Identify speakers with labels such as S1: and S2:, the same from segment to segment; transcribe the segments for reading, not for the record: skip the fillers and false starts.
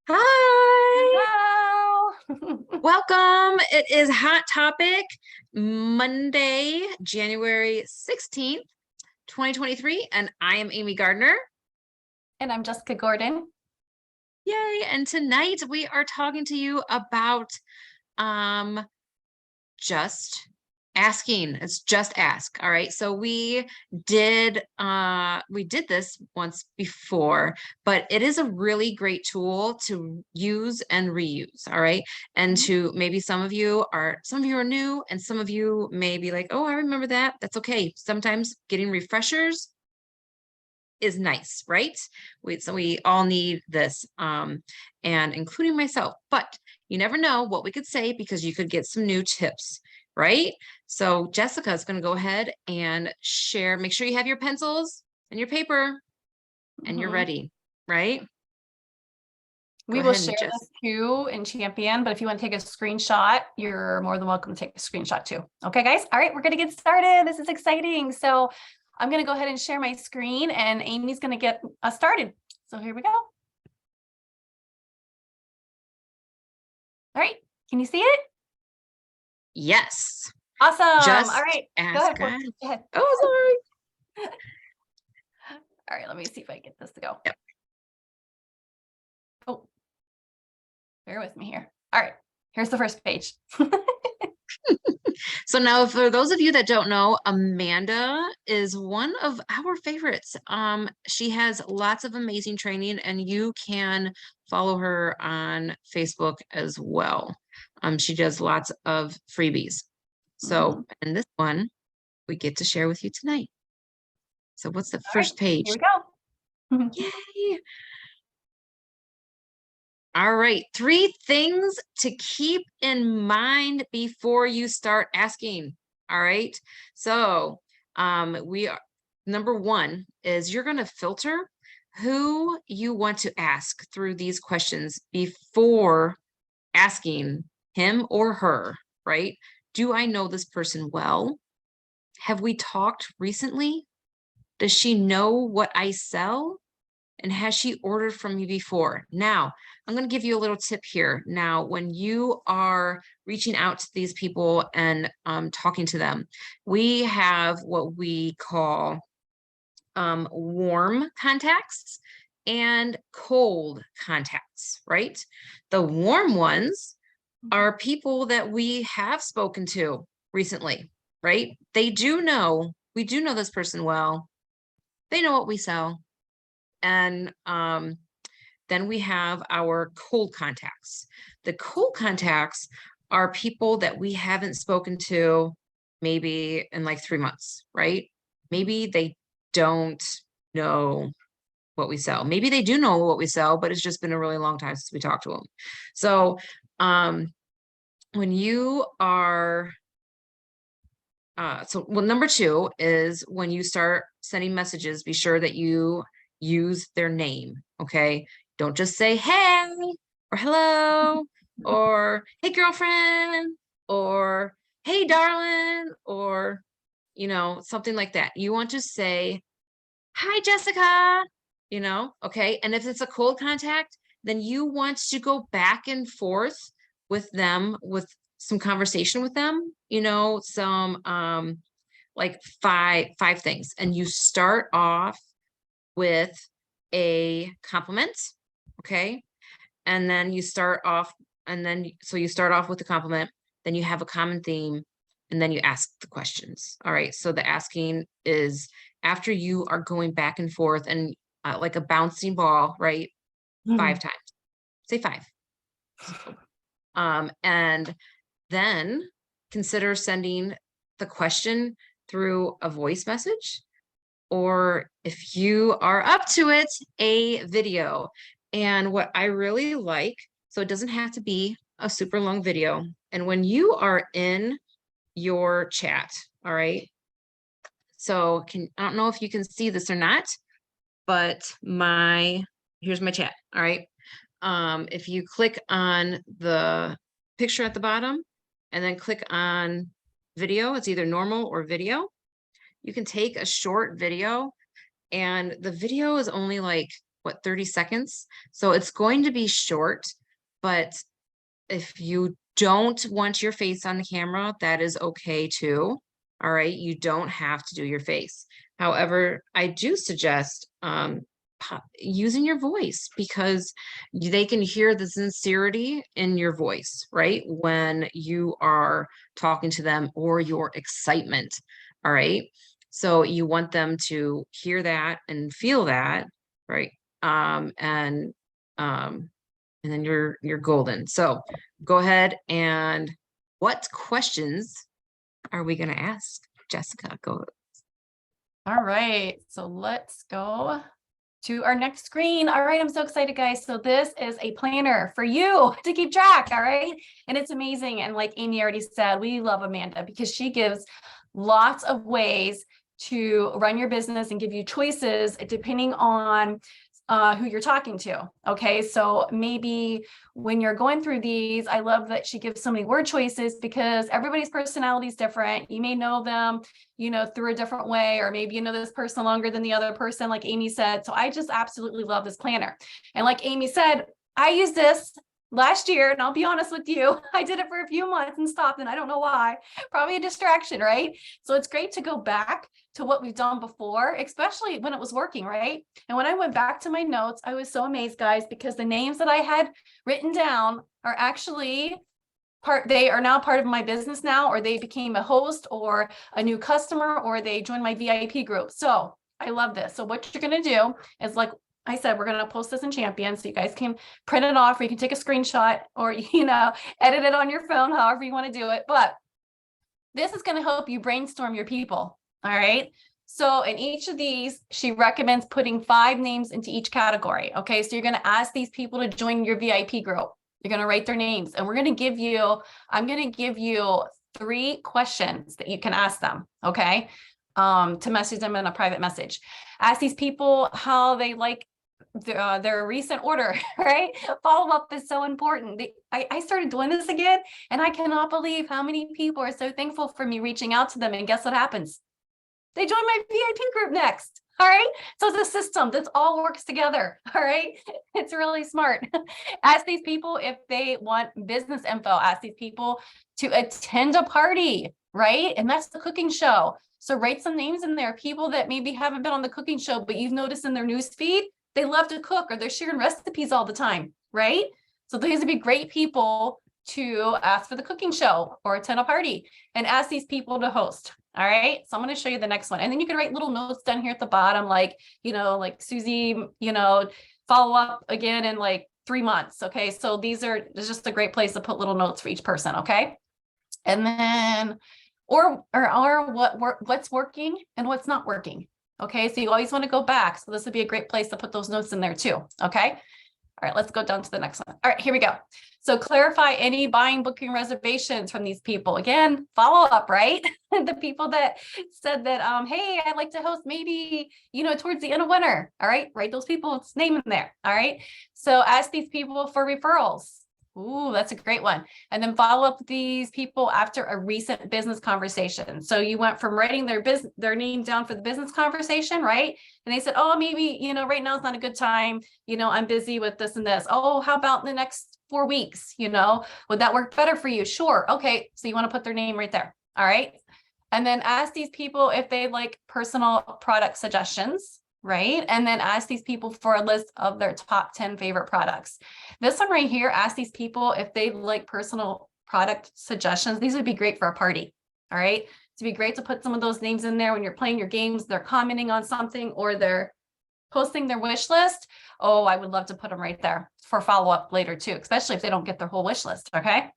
S1: Hi,
S2: Hello.
S1: welcome. It is Hot Topic Monday, January 16th, 2023, and I am Amy Gardner.
S2: And I'm Jessica Gordon.
S1: Yay. And tonight we are talking to you about just asking. It's just ask. All right. So we did this once before, but it is a really great tool to use and reuse. All right. And to maybe some of you are new and some of you may be like, oh, I remember that. That's okay. Sometimes getting refreshers is nice, right? So we all need this, and including myself, but you never know what we could say because you could get some new tips, right? So Jessica is going to go ahead and share. Make sure you have your pencils and your paper and you're ready, right?
S2: We will share this too in Champion, but if you want to take a screenshot, you're more than welcome to take a screenshot too. Okay, guys. All right, we're going to get started. This is exciting. So I'm going to go ahead and share my screen and Amy's going to get us started. So here we go. All right. Can you see it?
S1: Yes.
S2: Awesome.
S1: Just
S2: all right.
S1: ask.
S2: Go ahead.
S1: Oh, sorry.
S2: All right. Let me see if I get this to go.
S1: Yep.
S2: Oh, bear with me here. All right. Here's the first page.
S1: So now for those of you that don't know, Amanda is one of our favorites. She has lots of amazing training and you can follow her on Facebook as well. She does lots of freebies. So, and this one we get to share with you tonight. So what's the first page?
S2: Here we go.
S1: Yay. All right, 3 things to keep in mind before you start asking. All right, so number 1 is you're going to filter who you want to ask through these questions before asking him or her, right? Do I know this person well? Have we talked recently? Does she know what I sell? And has she ordered from me before? Now, I'm going to give you a little tip here. Now, when you are reaching out to these people and talking to them, we have what we call warm contacts and cold contacts, right? The warm ones are people that we have spoken to recently, right? We do know this person well. They know what we sell. And then we have our cold contacts. The cold contacts are people that we haven't spoken to maybe in like 3 months, right? Maybe they don't know what we sell. Maybe they do know what we sell, but it's just been a really long time since we talked to them. So when you are number 2 is when you start sending messages, be sure that you use their name. Okay. Don't just say, hey, or hello, or hey, girlfriend, or hey, darling, or, something like that. You want to say, hi, Jessica, okay. And if it's a cold contact, then you want to go back and forth with them, with some conversation with them, some like five things. And you start off with a compliment, okay? And then you start off, so you start off with the compliment, then you have a common theme, and then you ask the questions. All right, so the asking is after you are going back and forth and like a bouncing ball, right? 5 times. Say 5. And then consider sending the question through a voice message, or if you are up to it, a video. And what I really like, so it doesn't have to be a super long video. And when you are in your chat, all right, so I don't know if you can see this or not, but here's my chat. All right. If you click on the picture at the bottom and then click on video, it's either normal or video. You can take a short video, and the video is only like what, 30 seconds. So it's going to be short, but if you don't want your face on the camera, that is okay too. All right. You don't have to do your face. However, I do suggest using your voice, because they can hear the sincerity in your voice, right? When you are talking to them, or your excitement. All right. So you want them to hear that and feel that, right? And then you're golden. So go ahead, and what questions are we going to ask? Jessica, go.
S2: All right, so let's go to our next screen. All right, I'm so excited, guys. So this is a planner for you to keep track, all right? And it's amazing. And like Amy already said, we love Amanda because she gives lots of ways to run your business and give you choices depending on who you're talking to. Okay, so maybe when you're going through these, I love that she gives so many word choices because everybody's personality is different. You may know them, you know, through a different way, or maybe you know this person longer than the other person, like Amy said. So I just absolutely love this planner. And like Amy said, I use this last year, and I'll be honest with you, I did it for a few months and stopped, and I don't know why. Probably a distraction, right? So it's great to go back to what we've done before, especially when it was working, right? And when I went back to my notes, I was so amazed, guys, because the names that I had written down are actually they are now part of my business now, or they became a host or a new customer, or they joined my VIP group. So I love this. So what you're going to do is, like I said, we're going to post this in Champion so you guys can print it off, or you can take a screenshot, or, you know, edit it on your phone, however you want to do it. But this is going to help you brainstorm your people. All right. So in each of these, she recommends putting 5 names into each category. Okay. So you're going to ask these people to join your VIP group. You're going to write their names, and I'm going to give you 3 questions that you can ask them. Okay. To message them in a private message. Ask these people how they like their recent order, right? Follow up is so important. I started doing this again, and I cannot believe how many people are so thankful for me reaching out to them. And guess what happens? They join my VIP group next. All right. So it's a system that all works together. All right. It's really smart. Ask these people if they want business info. Ask these people to attend a party, right? And that's the cooking show. So write some names in there. People that maybe haven't been on the cooking show, but you've noticed in their news feed, they love to cook, or they're sharing recipes all the time, right? So these would be great people to ask for the cooking show or attend a party, and ask these people to host. All right. So I'm going to show you the next one. And then you can write little notes down here at the bottom, like, you know, like Susie, you know, follow up again in like 3 months. Okay. So it's just a great place to put little notes for each person. Okay. And then, or what's working and what's not working. Okay. So you always want to go back. So this would be a great place to put those notes in there too. Okay. All right, let's go down to the next one. All right, here we go. So clarify any buying, booking, reservations from these people. Again, follow up, right? The people that said that, hey, I'd like to host maybe, you know, towards the end of winter. All right, write those people's name in there. All right. So ask these people for referrals. Ooh, that's a great one. And then follow up with these people after a recent business conversation. So you went from writing their name down for the business conversation, right? And they said, oh, maybe, you know, right now is not a good time. You know, I'm busy with this and this. Oh, how about in the next 4 weeks? You know, would that work better for you? Sure. Okay. So you want to put their name right there. All right. And then ask these people if they like personal product suggestions. Right. And then ask these people for a list of their top 10 favorite products. This one right here, ask these people if they like personal product suggestions. These would be great for a party. All right. It'd be great to put some of those names in there when you're playing your games, they're commenting on something, or they're posting their wish list. Oh, I would love to put them right there for follow up later too, especially if they don't get their whole wish list. Okay.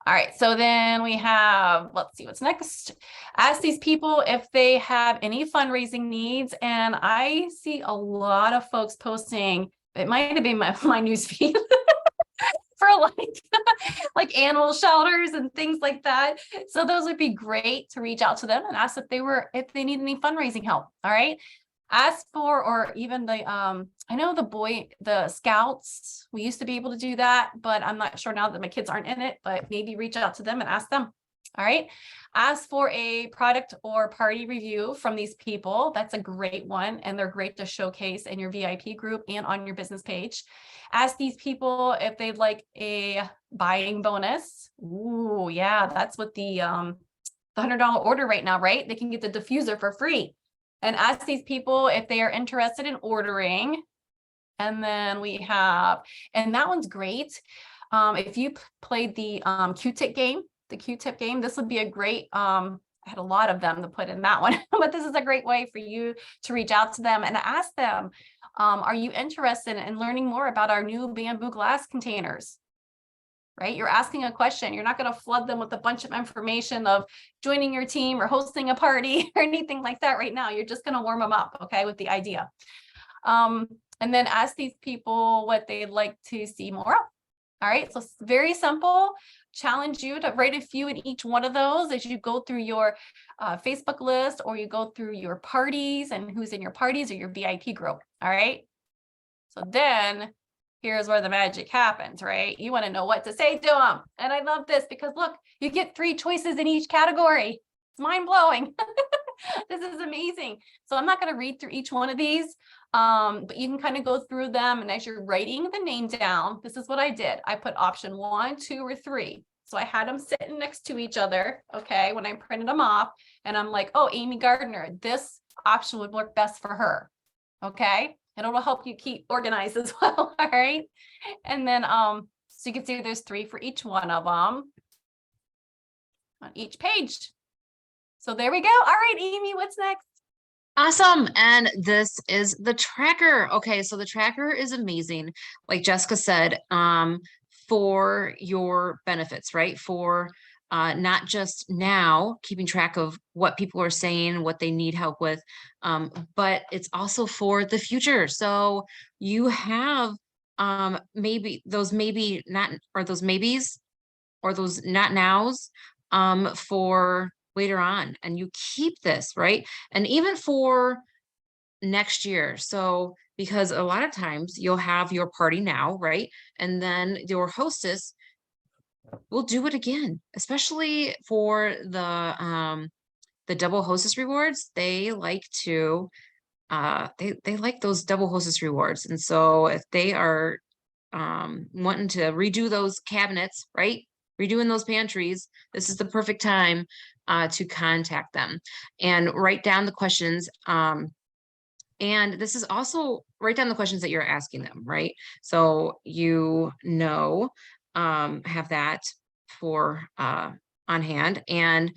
S2: All right, so then we have, let's see what's next. Ask these people if they have any fundraising needs. And I see a lot of folks posting, it might have been my news feed for like animal shelters and things like that. So those would be great to reach out to them and ask if they need any fundraising help. All right. Ask for, or even I know the scouts, we used to be able to do that, but I'm not sure now that my kids aren't in it, but maybe reach out to them and ask them. All right. Ask for a product or party review from these people. That's a great one. And they're great to showcase in your VIP group and on your business page. Ask these people if they'd like a buying bonus. Ooh, yeah, that's what the $100 order right now, right? They can get the diffuser for free. And ask these people if they are interested in ordering. And then we have, and that one's great. If you played the Q-tip game, this would be a great, I had a lot of them to put in that one, but this is a great way for you to reach out to them and ask them, are you interested in learning more about our new bamboo glass containers? Right? You're asking a question. You're not going to flood them with a bunch of information of joining your team or hosting a party or anything like that right now. You're just going to warm them up, okay, with the idea. And then ask these people what they'd like to see more of. All right, so it's very simple. Challenge you to write a few in each one of those as you go through your Facebook list, or you go through your parties and who's in your parties or your VIP group. All right. So then here's where the magic happens, right? You want to know what to say to them. And I love this because look, you get 3 choices in each category. It's mind blowing. This is amazing. So I'm not going to read through each one of these, but you can kind of go through them. And as you're writing the name down, this is what I did. I put option 1, 2, or 3. So I had them sitting next to each other. Okay. When I printed them off, and I'm like, oh, Amy Gardner, this option would work best for her. Okay. And it'll help you keep organized as well. All right. And then, so you can see there's 3 for each one of them on each page. So there we go. All right, Amy, what's next?
S1: Awesome. And this is the tracker. Okay, so the tracker is amazing. Like Jessica said, for your benefits, right? For not just now keeping track of what people are saying, what they need help with, but it's also for the future. So you have maybe those maybe not, or those maybes, or those not nows for later on, and you keep this, right? And even for next year. So because a lot of times you'll have your party now, right? And then your hostess will do it again, especially for the double hostess rewards. They like to they like those double hostess rewards. And so if they are wanting to redo those cabinets, right? Redoing those pantries, this is the perfect time to contact them and write down the questions. And this is also write down the questions that you're asking them, right? So have that for on hand. And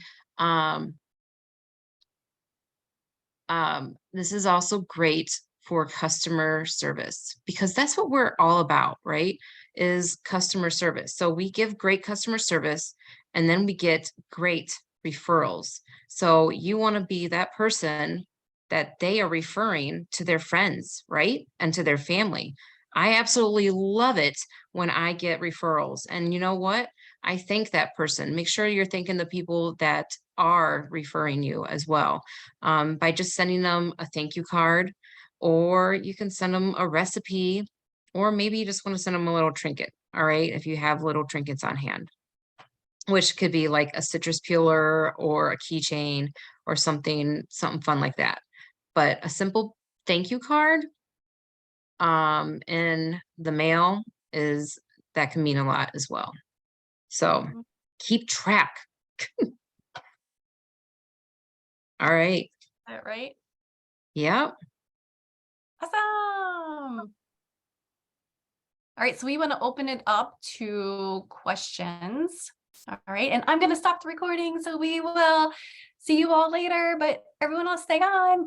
S1: this is also great for customer service, because that's what we're all about, right? Is customer service. So we give great customer service, and then we get great referrals. So you want to be that person that they are referring to their friends, right? And to their family. I absolutely love it when I get referrals. And you know what? I thank that person. Make sure you're thanking the people that are referring you as well, by just sending them a thank you card, or you can send them a recipe, or maybe you just want to send them a little trinket. All right. If you have little trinkets on hand, which could be like a citrus peeler or a keychain or something fun like that. But a simple thank you card in the mail that can mean a lot as well. So keep track. All right.
S2: Is that right?
S1: Yep.
S2: Awesome. All right, so we want to open it up to questions. All right, and I'm going to stop the recording, so we will see you all later, but everyone else stay on.